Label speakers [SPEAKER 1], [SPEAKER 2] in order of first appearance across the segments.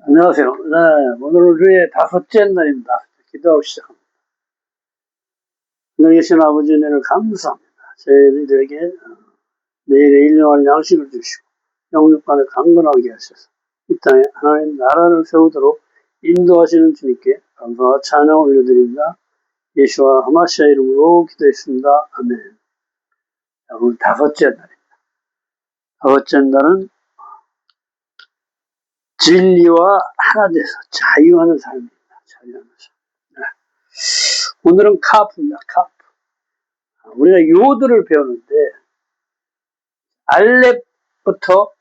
[SPEAKER 1] 안녕하세요. 네, 오늘은 우리의 다섯째 날입니다. 기도하고 시작합니다. 하늘 계신 아버지 은혜를 감사합니다. 저희들에게 내일의 일용할 양식을 주시고 영육간을 강건하게 하셔서 이 땅에 하나님 나라를 세우도록 인도하시는 주님께 감사와 찬양 올려드립니다. 예수와 하마시아 이름으로 기도했습니다. 아멘. 오늘 다섯째 날입니다. 다섯째 날은 진리와 하나 돼서 자유하는 삶입니다. 자유하는 삶. 네. 오늘은 카프입니다. 카프. 우리가 요드를 배우는데 알렙부터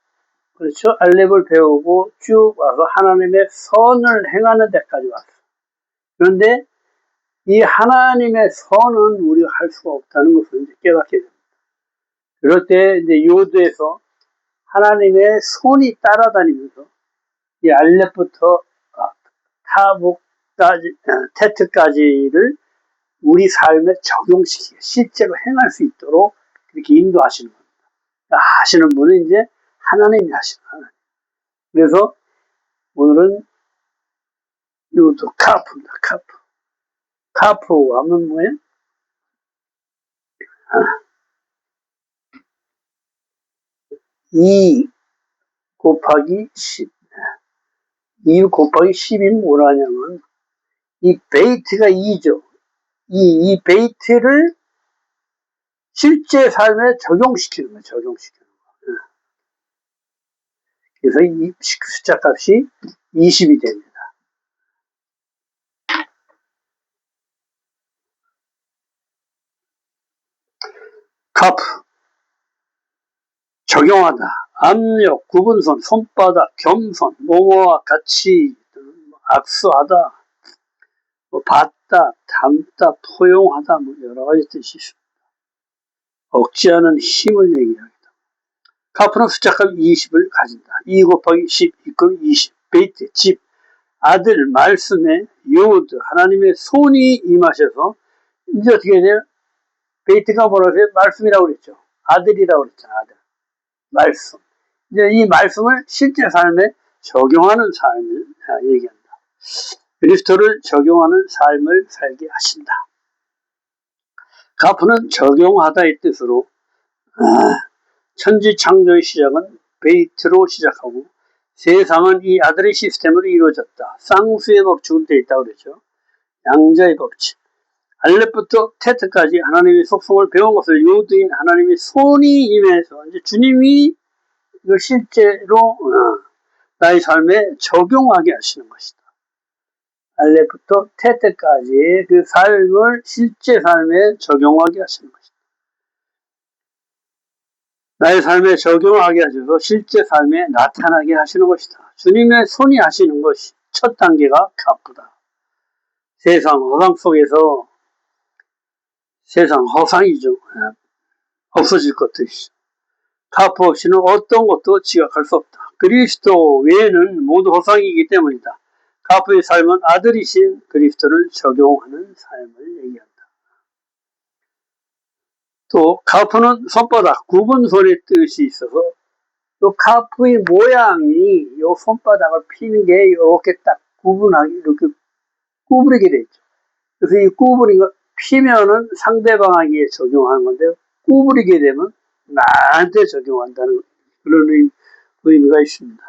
[SPEAKER 1] 그렇죠? 알렙을 배우고 쭉 와서 하나님의 선을 행하는 데까지 왔어. 그런데 이 하나님의 선은 우리가 할 수가 없다는 것을 이제 깨닫게 됩니다. 그럴 때 이제 요드에서 하나님의 손이 따라다니면서 이 알렙부터 타복까지, 테트까지를 우리 삶에 적용시키고 실제로 행할 수 있도록 그렇게 인도하시는 겁니다. 하시는 분은 이제 하나님이 하시는 하나님. 그래서 오늘은 요도 카프입니다. 카프. 카프 하면 뭐예요? 2 곱하기 10. 2 곱하기 10이 뭐라냐면 이 베이트가 2죠. 이 베이트를 실제 삶에 적용시키는 거예요. 적용시키는 거. 그래서 이 숫자 값이 20이 됩니다. 카프. 적용하다. 압력, 구분선, 손바닥, 겸손, 뭐뭐와 같이 악수하다, 받다, 담다, 포용하다, 여러 가지 뜻이 있습니다. 억지하는 힘을 얘기합니다. 카프는 숫자값 20을 가진다. 2 곱하기 10 이끌 20. 베이트, 집, 아들, 말씀에 요드, 하나님의 손이 임하셔서 이제 어떻게 돼요? 베이트가 뭐라고 해요? 말씀이라고 그랬죠. 아들이라고 그랬잖아. 아들. 말씀. 이제 이 말씀을 실제 삶에 적용하는 삶을 얘기한다. 그리스도를 적용하는 삶을 살게 하신다. 카프는 적용하다의 뜻으로 천지 창조의 시작은 베이트로 시작하고 세상은 이 아들의 시스템으로 이루어졌다. 쌍수의 법칙으로 되어 있다고 그러죠. 양자의 법칙. 알렙부터 테트까지 하나님의 속성을 배운 것을 요드인 하나님의 손이 임해서 이제 주님이 이걸 실제로 나의 삶에 적용하게 하시는 것이다. 알렙부터 테트까지의 그 삶을 실제 삶에 적용하게 하시는 것이다. 나의 삶에 적용하게 하셔서 실제 삶에 나타나게 하시는 것이다. 주님의 손이 하시는 것이 첫 단계가 카프다. 세상 허상 속에서 세상 허상이죠. 없어질 것들이죠. 카프 없이는 어떤 것도 지각할 수 없다. 그리스도 외에는 모두 허상이기 때문이다. 카프의 삶은 아들이신 그리스도를 적용하는 삶을 얘기한다. 또 카프는 손바닥, 굽은 손의 뜻이 있어서 또 카프의 모양이 이 손바닥을 피는 게 이렇게 딱 구분하게 이렇게 구부리게 되죠. 그래서 이 구부린 거 피면은 상대방에게 적용하는 건데 구부리게 되면 나한테 적용한다는 그런 의미가 있습니다.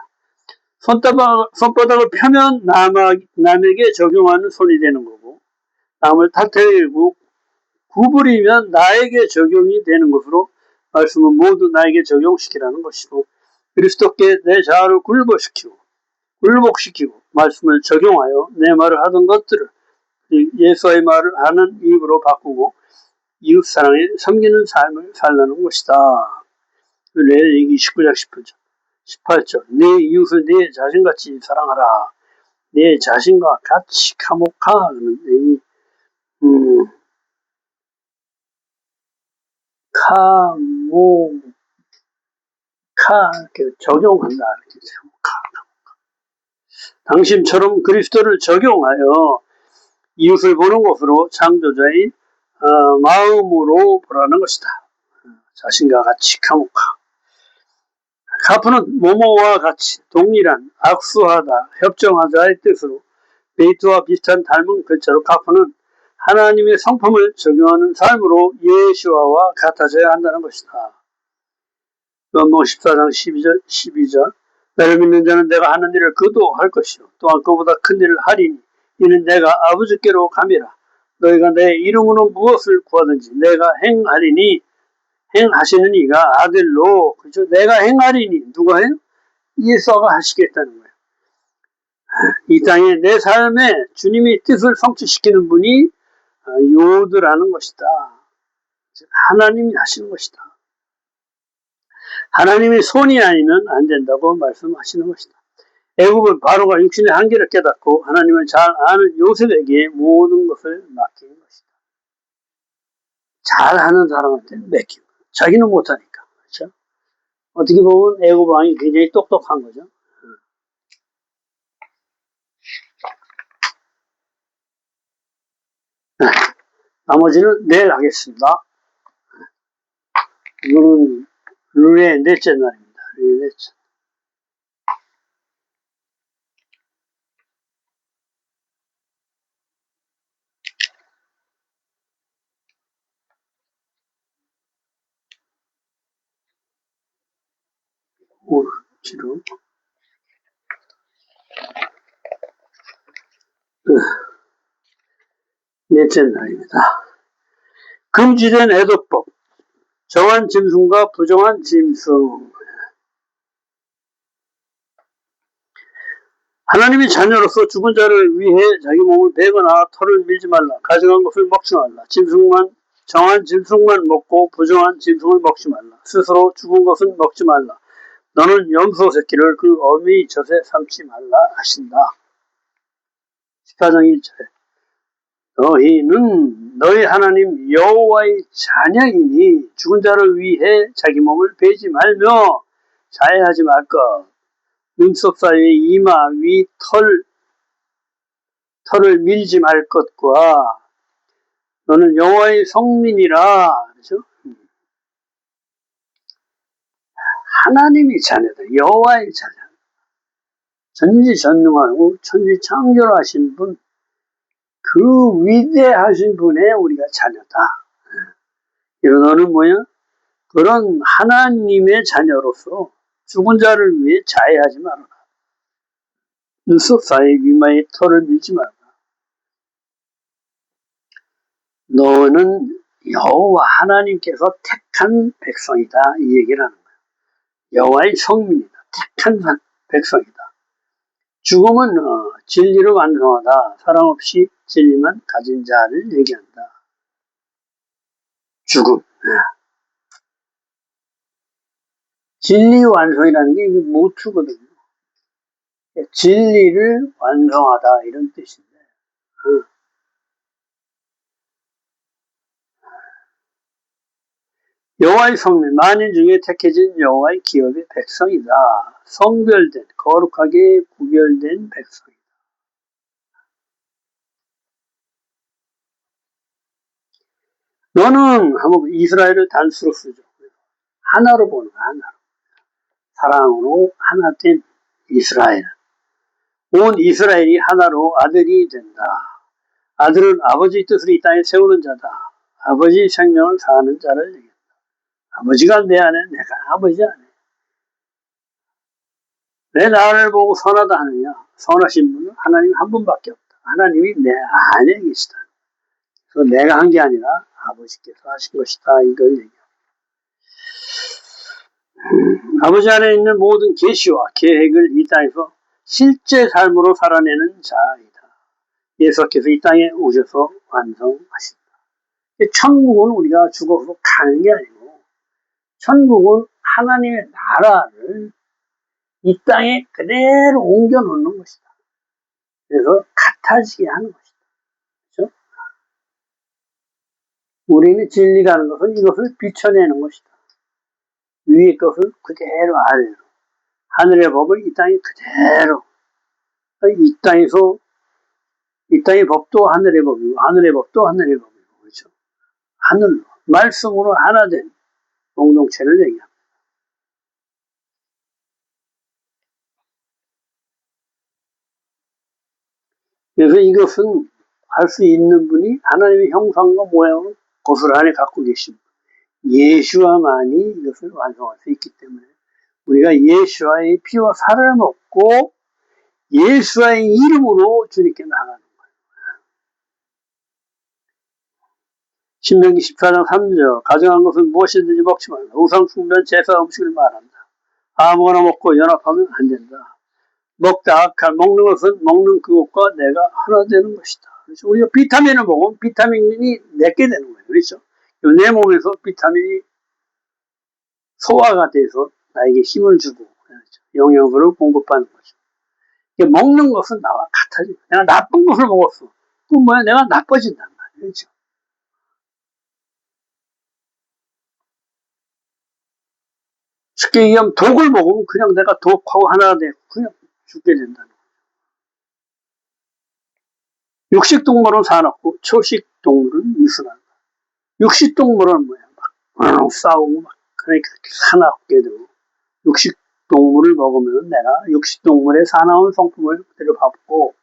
[SPEAKER 1] 손바닥을 펴면 남에게 적용하는 손이 되는 거고, 남을 탓해고 구부리면 나에게 적용이 되는 것으로 말씀은 모두 나에게 적용시키라는 것이고, 그리스도께 내 자아를 굴복시키고 말씀을 적용하여 내 말을 하던 것들을 예수의 말을 하는 입으로 바꾸고 이웃사랑에 섬기는 삶을 살라는 것이다. 레위기 19장 18절 내 이웃을 내 자신같이 사랑하라. 내 자신과 같이 카모카하는 이 적용한다. 당신처럼 그리스도를 적용하여 이웃을 보는 것으로 창조자의 마음으로 보라는 것이다. 자신과 같이 카모카. 카프는 모모와 같이 동일한 악수하다, 협정하자의 뜻으로 베이트와 비슷한 닮은 글자로 카프는 하나님의 성품을 적용하는 삶으로 예수와와 같아져야 한다는 것이다. 요한복음 14장 12절 나를 믿는 자는 내가 하는 일을 그도 할 것이요 또한 그보다 큰 일을 하리니 이는 내가 아버지께로 감이라. 너희가 내 이름으로 무엇을 구하든지 내가 행하리니 행하시는 이가 아들로 그렇죠? 내가 행하리니 누가 해요? 예수가 하시겠다는 거예요. 이 땅에 내 삶에 주님이 뜻을 성취시키는 분이 요드라는 것이다. 하나님이 하시는 것이다. 하나님의 손이 아니면 안 된다고 말씀하시는 것이다. 애굽은 바로가 육신의 한계를 깨닫고 하나님을 잘 아는 요셉에게 모든 것을 맡긴 것이다. 잘하는 사람한테 맡긴 거예요. 자기는 못하니까. 그렇죠? 어떻게 보면 애굽 왕이 굉장히 똑똑한 거죠. 나머지는 내일 하겠습니다. 이거는 룰의 넷째 날입니다. 룰의 넷째. 오늘 지금 넷째 날입니다. 금지된 애도법, 정한 짐승과 부정한 짐승. 하나님의 자녀로서 죽은 자를 위해 자기 몸을 베거나 털을 밀지 말라. 가져간 것을 먹지 말라. 정한 짐승만 먹고 부정한 짐승을 먹지 말라. 스스로 죽은 것은 먹지 말라. 너는 염소 새끼를 그 어미의 젖에 삼지 말라 하신다. 14장 1절에 너희는 너희 하나님 여호와의 자녀이니 죽은 자를 위해 자기 몸을 베지 말며 자해하지 말 것. 눈썹 사이에 이마 위 털을 밀지 말 것과 너는 여호와의 성민이라. 그렇죠? 하나님의 자녀다. 여호와의 자녀. 전지전능하고 천지창조하신 분, 그 위대하신 분의 우리가 자녀다. 너는 뭐야? 그런 하나님의 자녀로서 죽은 자를 위해 자해하지 말아라. 눈썹 사이 위마의 털을 밀지 말아라. 너는 여호와 하나님께서 택한 백성이다. 이 얘기를 하는 거야. 여호와의 성민이다. 택한 백성이다. 죽음은 진리를 완성하다. 사랑 없이 진리만 가진 자를 얘기한다. 죽음. 진리 완성이라는 게 모투거든요. 진리를 완성하다 이런 뜻인데. 여호와의 성민, 만인 중에 택해진 여호와의 기업의 백성이다. 성별된, 거룩하게 구별된 백성이다. 너는 한번 이스라엘을 단수로 쓰죠. 하나로 보는 거야, 하나로. 사랑으로 하나 된 이스라엘. 온 이스라엘이 하나로 아들이 된다. 아들은 아버지의 뜻을 이 땅에 세우는 자다. 아버지의 생명을 사하는 자를 얘기한다. 아버지가 내 안에, 내가 아버지 안에. 왜 나를 보고 선하다 하느냐? 선하신 분은 하나님 한 분밖에 없다. 하나님이 내 안에 계시다. 그래서 내가 한 게 아니라 아버지께서 하신 것이다. 이걸 얘기합니다. 아버지 안에 있는 모든 계시와 계획을 이 땅에서 실제 삶으로 살아내는 자이다. 예수께서 이 땅에 오셔서 완성하신다. 천국은 우리가 죽어서 가는 게 아니고 천국은 하나님의 나라를 이 땅에 그대로 옮겨 놓는 것이다. 그래서 같아지게 하는 것이다. 그렇죠? 우리는 진리라는 것은 이것을 비춰내는 것이다. 위의 것을 그대로 아래로, 하늘의 법을 이 땅에 그대로, 이 땅의 법도 하늘의 법이고 하늘의 법도 하늘의 법이고, 그렇죠? 하늘로 말씀으로 하나 된 공동체를 얘기합니다. 그래서 이것은 할 수 있는 분이 하나님의 형상과 모양을 고스란히 갖고 계십니다. 예수와만이 이것을 완성할 수 있기 때문에 우리가 예수와의 피와 살을 먹고 예수와의 이름으로 주님께 나가는 거예요. 신명기 14장 3절 가정한 것은 무엇이든지 먹지 말라. 우상 숭배한 제사 음식을 말한다. 아무거나 먹고 연합하면 안 된다. 먹다 악한 먹는 것은 먹는 그것과 내가 하나 되는 것이다. 그래서 우리가 비타민을 먹으면 비타민이 내게 되는 거예요. 그렇죠? 내 몸에서 비타민이 소화가 돼서 나에게 힘을 주고 그렇죠? 영양소를 공급하는 거죠. 먹는 것은 나와 같아져. 내가 나쁜 것을 먹었어. 그럼 뭐야? 내가 나빠진단 말이에요. 그렇죠? 쉽게 얘기하면 독을 먹으면 그냥 내가 독하고 하나가 되고 그냥 죽게 된다는 거예요. 육식동물은 사납고 초식동물은 미순한다. 육식동물은 뭐야? 막 싸우고 막 그러니까 사납게 되고 육식동물을 먹으면 내가 육식동물의 사나운 성품을 그대로 받고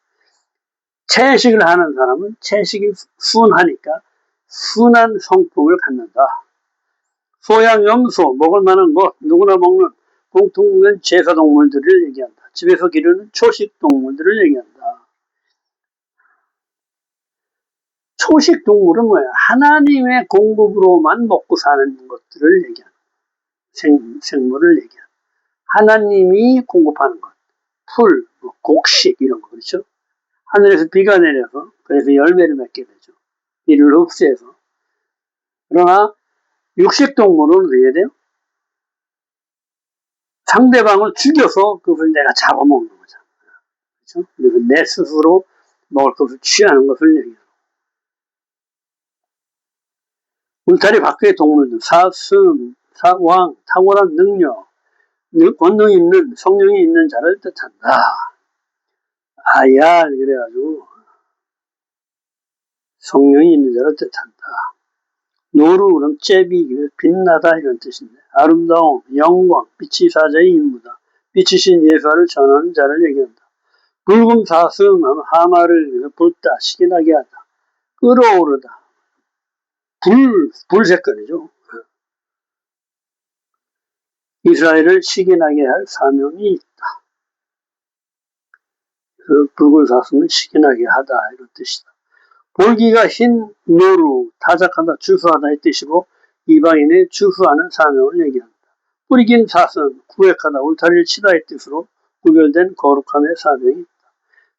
[SPEAKER 1] 채식을 하는 사람은 채식이 순하니까 순한 성품을 갖는다. 소양, 염소, 먹을 만한 것, 누구나 먹는 공통된 제사동물들을 얘기한다. 집에서 기르는 초식동물들을 얘기한다. 초식동물은 뭐야? 하나님의 공급으로만 먹고 사는 것들을 얘기하는 생물을 얘기하는 하나님이 공급하는 것. 풀, 곡식 이런 거 그렇죠? 하늘에서 비가 내려서 그래서 열매를 맺게 되죠. 이를 흡수해서. 그러나 육식동물은 어떻게 돼요? 상대방을 죽여서 그것을 내가 잡아먹는 거잖아. 그렇죠? 그래서 내 스스로 먹을 것을 취하는 것을 얘기해요. 울타리 밖의 동물들, 사슴, 사왕, 탁월한 능력, 권능 있는 성령이 있는 자를 뜻한다. 아야 그래가지고 성령이 있는 자를 뜻한다. 노루 그럼 잽이 빛나다 이런 뜻인데 아름다움, 영광, 빛이 사자의 임무다. 빛이신 예수를 전하는 자를 얘기한다. 붉은 사슴 하마를 불다 시기나게 하다. 끓어오르다. 불 색깔이죠. 이스라엘을 시기나게 할 사명이 있다. 그 붉은 사슴은 시기나게 하다 이런 뜻이다. 볼기가 흰 노루, 타작하다, 주수하다의 뜻이고 이방인의 주수하는 사명을 얘기한다. 뿌리 긴 사슴, 구획하다, 울타리를 치다의 뜻으로 구별된 거룩함의 사명이 있다.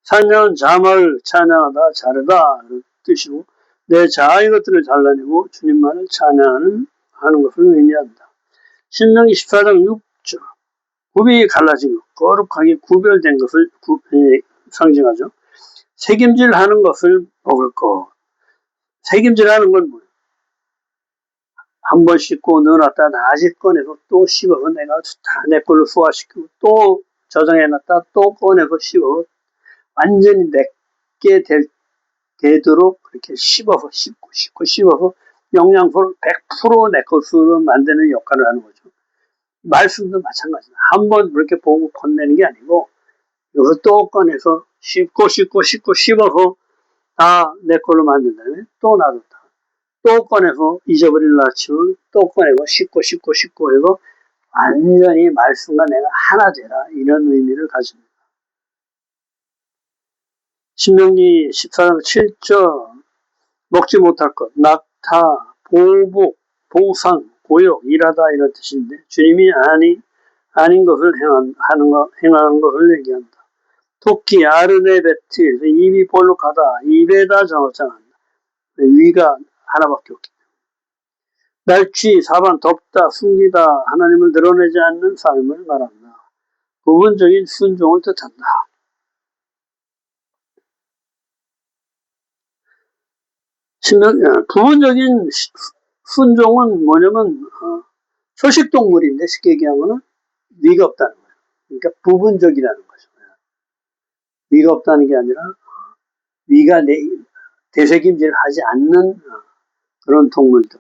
[SPEAKER 1] 산녀는 자마를 찬양하다, 자르다 이런 뜻이고 내 자아의 것들을 잘라내고 주님만을 찬양하는 것을 의미한다. 신명기 14장 6절 굽이 갈라진 것, 거룩하게 구별된 것을 상징하죠. 색임질하는 것을 먹을 것. 색임질하는 건 뭐예요? 한 번 씻고 넣어놨다 다시 꺼내서 또 씹어서 내가 다 내 걸로 소화시키고 또 저장해놨다 또 꺼내서 씹어 완전히 내게 되도록 그렇게 씹어서 씹어서 영양소를 100% 내 것으로 만드는 역할을 하는 거죠. 말씀도 마찬가지다. 한 번 그렇게 보고 건네는 게 아니고 이걸 또 꺼내서 씹고 씹어서 다 내 걸로 만든 다음에 또 놔뒀다. 또 꺼내서 잊어버리려 치면 또 꺼내고 씹고 해서 완전히 말씀과 내가 하나 되라 이런 의미를 가집니다. 신명기 14장 7절 먹지 못할 것, 낙타, 보복, 보상, 고역, 일하다 이런 뜻인데 주님이 아닌 것을 행하는 것을 얘기한다. 토끼, 아르네베트, 입이 볼록하다, 입에다 정한다. 위가 하나밖에 없기 때문에. 날취, 사반, 덮다, 숨기다, 하나님을 드러내지 않는 삶을 말한다. 부분적인 순종을 뜻한다. 부분적인 순종은 뭐냐면 초식동물인데 쉽게 얘기하면 위가 없다는 거예요. 그러니까 부분적이라는 거죠. 위가 없다는 게 아니라 위가 되새김질을 하지 않는 그런 동물들.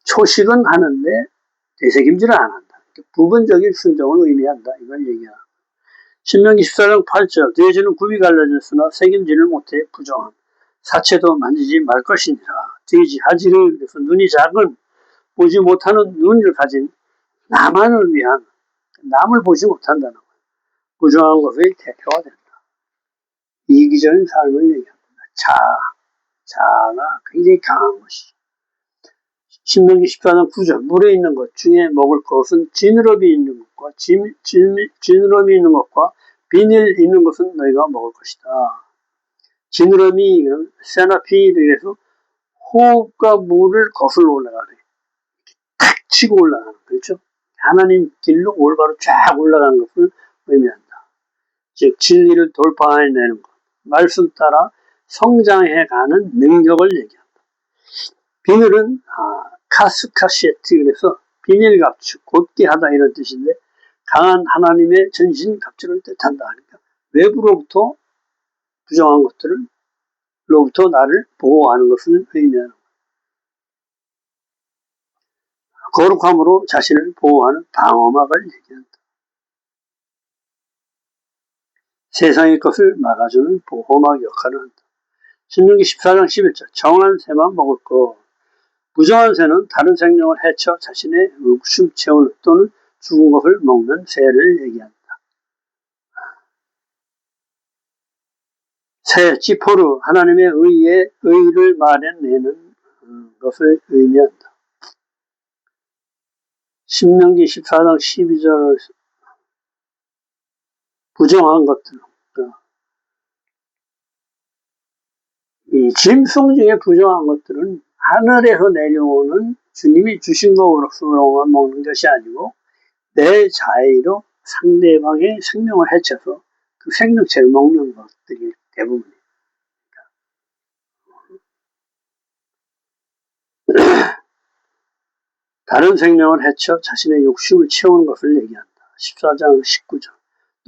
[SPEAKER 1] 초식은 하는데 되새김질을 안 한다. 부분적인 순종을 의미한다. 이걸 얘기합니다. 신명기 14장 8절 돼지는 굽이 갈라졌으나 새김질을 못해 부정함. 사체도 만지지 말 것이니라. 돼지 하지를 그래서 눈이 작은 보지 못하는 눈을 가진 나만을 위한 남을 보지 못한다는 거예요. 부정한 것의 대표가 된다. 이기적인 삶을 얘기합니다. 자아가 굉장히 강한 것이죠. 신명기 14장 9절 물에 있는 것 중에 먹을 것은 지느러미 있는 것과 지느러미 있는 것과 비닐 있는 것은 너희가 먹을 것이다. 지느러미 세나피를 해서 호흡과 물을 거슬러 올라가네. 탁 치고 올라가는 그렇죠. 하나님 길로 올바로 쫙 올라가는 것을 의미한다. 즉 진리를 돌파해내는 것, 말씀 따라 성장해가는 능력을 얘기한다. 비늘은 카스카시에트 그래서 비닐 갑축, 곧게 하다 이런 뜻인데 강한 하나님의 전신 갑주를 뜻한다 하니까 외부로부터 부정한 것들로부터 나를 보호하는 것을 의미하는 거룩함으로 자신을 보호하는 방어막을 얘기한다. 세상의 것을 막아주는 보호막 역할을 한다. 신명기 14장 11절 정한 새만 먹을 것. 부정한 새는 다른 생명을 해쳐 자신의 욕심 채우는 또는 죽은 것을 먹는 새를 얘기한다. 새, 지포르, 하나님의 의를 말해내는 것을 의미한다. 신명기 14장 12절 부정한 것들, 이 짐승 중에 부정한 것들은 하늘에서 내려오는 주님이 주신 것으로만 먹는 것이 아니고 내 자의로 상대방의 생명을 해쳐서 그 생명체를 먹는 것들이 대부분입니다. 다른 생명을 해쳐 자신의 욕심을 채우는 것을 얘기한다. 14장 19절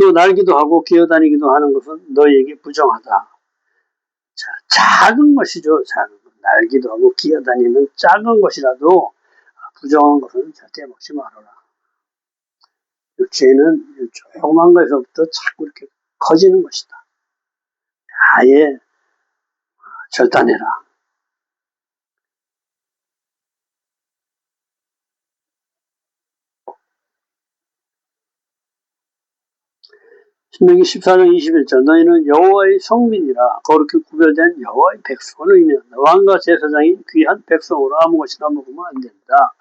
[SPEAKER 1] 또 날기도 하고 기어다니기도 하는 것은 너희에게 부정하다. 자, 작은 것이죠. 작은 것. 날기도 하고 기어다니는 작은 것이라도 부정한 것은 절대 먹지 말아라. 죄는 조그만 것에서부터 자꾸 이렇게 커지는 것이다. 아예 절단해라. 신명기 14장 21절 너희는 여호와의 성민이라 거룩히 구별된 여호와의 백성을 의미한다. 왕과 제사장인 귀한 백성으로 아무것이나 먹으면 안 된다.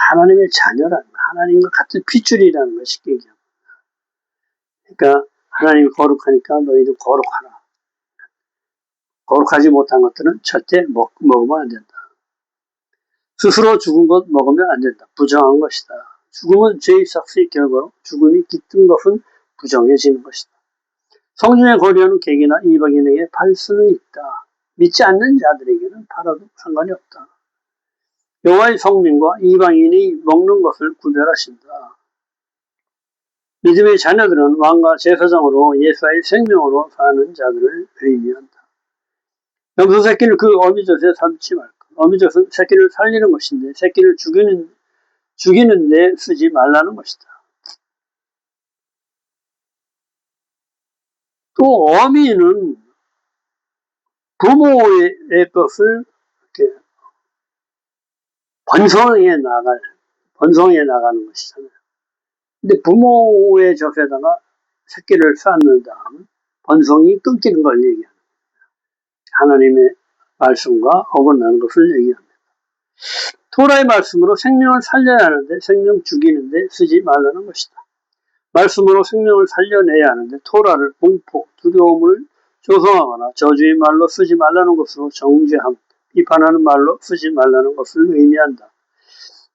[SPEAKER 1] 하나님의 자녀라는 하나님과 같은 핏줄이라는 것이 얘기합니다. 그러니까 하나님이 거룩하니까 너희도 거룩하라. 거룩하지 못한 것들은 절대 먹으면 안 된다. 스스로 죽은 것 먹으면 안 된다. 부정한 것이다. 죽음은 죄의 삭스의 결과로 죽음이 깃든 것은 부정해지는 것이다. 성중의 거리하는 객이나 이방인에게 팔 수는 있다. 믿지 않는 자들에게는 팔아도 상관이 없다. 여호와의 성민과 이방인이 먹는 것을 구별하신다. 믿음의 자녀들은 왕과 제사장으로 예수의 생명으로 사는 자들을 의미한다. 염소 새끼를 그 어미젖에 삼지 말고 어미젖은 새끼를 살리는 것인데 새끼를 죽이는데 쓰지 말라는 것이다. 또 어미는 부모의 것을 이렇게 번성해 나가는 것이잖아요. 근데 부모의 젖에다가 새끼를 쌓는 다음 번성이 끊기는 걸 얘기합니다. 하나님의 말씀과 어긋나는 것을 얘기합니다. 토라의 말씀으로 생명을 살려야 하는데 생명 죽이는데 쓰지 말라는 것이다. 말씀으로 생명을 살려내야 하는데 토라를 공포, 두려움을 조성하거나 저주의 말로 쓰지 말라는 것으로 정죄함, 비판하는 말로 쓰지 말라는 것을 의미한다.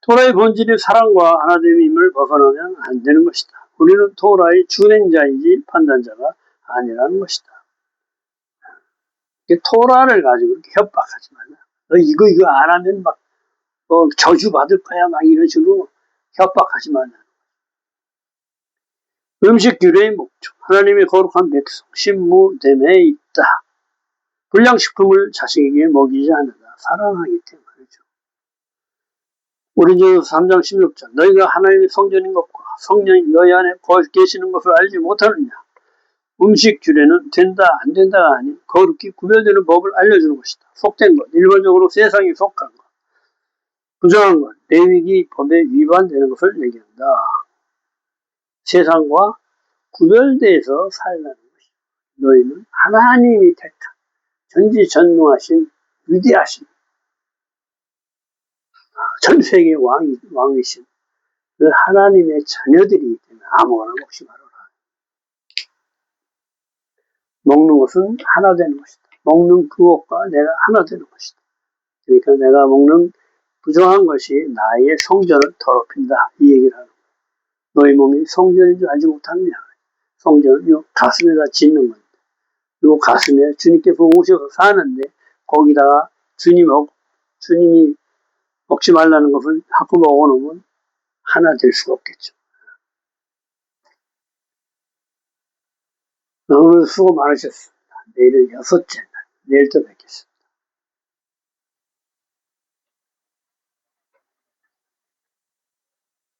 [SPEAKER 1] 토라의 본질이 사랑과 하나됨임을 벗어나면 안 되는 것이다. 우리는 토라의 준행자이지 판단자가 아니라는 것이다. 토라를 가지고 이렇게 협박하지 말라. 너 이거 안 하면 막 저주 받을 거야 막 이런 식으로 협박하지 말라. 음식 규례의 목적 하나님의 거룩한 백성 신무됨에 있다. 불량식품을 자식에게 먹이지 않는다. 사랑하기 때문이죠. 고린도전서 3장 16절 너희가 하나님의 성전인 것과 성령이 너희 안에 계시는 것을 알지 못하느냐. 음식 규례는 된다 안 된다가 아닌 거룩히 구별되는 법을 알려주는 것이다. 속된 것, 일반적으로 세상에 속한 것, 부정한 것, 레위기 법에 위반되는 것을 얘기한다. 세상과 구별돼서 살라는 것이다. 너희는 하나님이 택한 전지전능하신 위대하신 전 세계 왕이신 그 하나님의 자녀들이기 때문에 아무거나 먹지 말아라. 먹는 것은 하나 되는 것이다. 먹는 그것과 내가 하나 되는 것이다. 그러니까 내가 먹는 부정한 것이 나의 성전을 더럽힌다. 이 얘기를 하는 거야. 너희 몸이 성전인 줄 알지 못하느냐. 성전은 요 가슴에다 짓는 건데 요 가슴에 주님께서 오셔서 사는데 거기다가 주님이 먹지 말라는 것을 자꾸 먹어놓으면 하나 될 수가 없겠죠. 오늘 수고 많으셨습니다. 내일은 6째 날, 내일 또 뵙겠습니다.